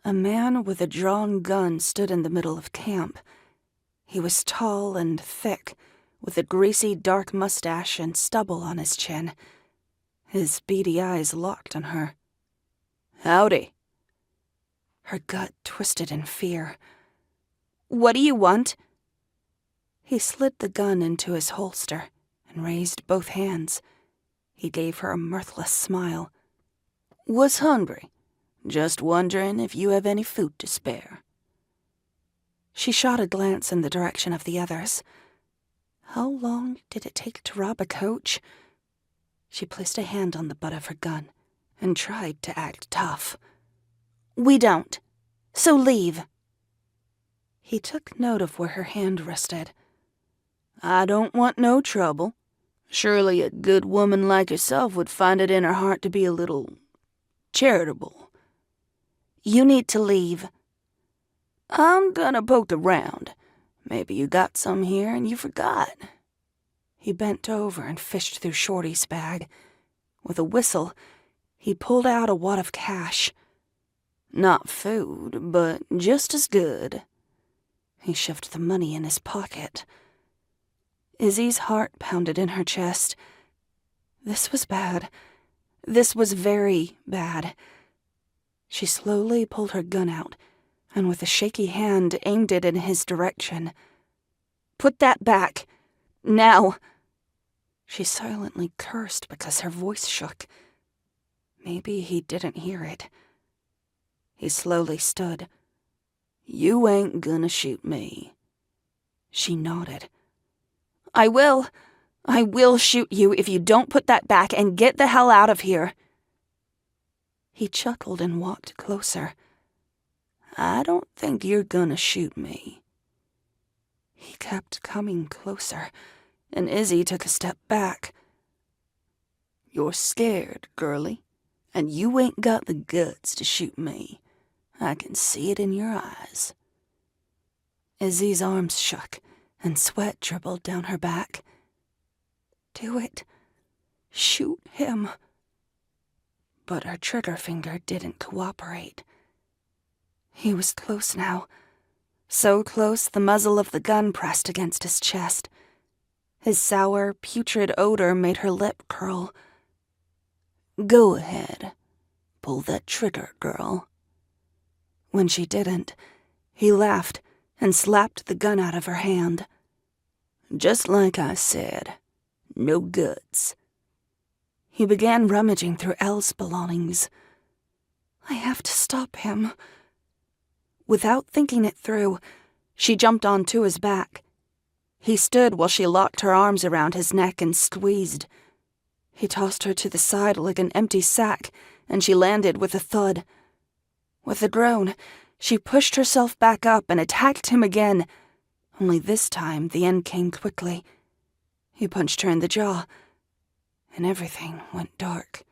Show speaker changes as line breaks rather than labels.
A man with a drawn gun stood in the middle of camp. He was tall and thick, with a greasy dark mustache and stubble on his chin. His beady eyes locked on her.
"Howdy."
Her gut twisted in fear. "What do you want?" He slid the gun into his holster and raised both hands. He gave her a mirthless smile.
"Was hungry. Just wondering if you have any food to spare."
She shot a glance in the direction of the others. How long did it take to rob a coach? She placed a hand on the butt of her gun and tried to act tough. "We don't, so leave." He took note of where her hand rested.
"I don't want no trouble. Surely a good woman like yourself would find it in her heart to be a little charitable."
"You need to leave."
"I'm gonna poke around. Maybe you got some here and you forgot."
He bent over and fished through Shorty's bag. With a whistle, he pulled out a wad of cash.
"Not food, but just as good."
He shoved the money in his pocket. Izzy's heart pounded in her chest. This was bad. This was very bad. She slowly pulled her gun out, and with a shaky hand aimed it in his direction. "Put that back! Now!" She silently cursed because her voice shook. Maybe he didn't hear it. He slowly stood.
"You ain't gonna shoot me."
She nodded. I will shoot you if you don't put that back and get the hell out of here." He chuckled and walked closer.
"I don't think you're gonna shoot me."
He kept coming closer, and Izzy took a step back.
"You're scared, girlie, and you ain't got the guts to shoot me. I can see it in your eyes."
Izzy's arms shook, and sweat dribbled down her back. "Do it. Shoot him." But her trigger finger didn't cooperate. He was close now. So close the muzzle of the gun pressed against his chest. His sour, putrid odor made her lip curl.
"Go ahead. Pull that trigger, girl."
When she didn't, he laughed and slapped the gun out of her hand.
"Just like I said, no guts."
He began rummaging through Elle's belongings. I have to stop him. Without thinking it through, she jumped onto his back. He stood while she locked her arms around his neck and squeezed. He tossed her to the side like an empty sack, and she landed with a thud. With a groan, she pushed herself back up and attacked him again. Only this time, the end came quickly. He punched her in the jaw, and everything went dark.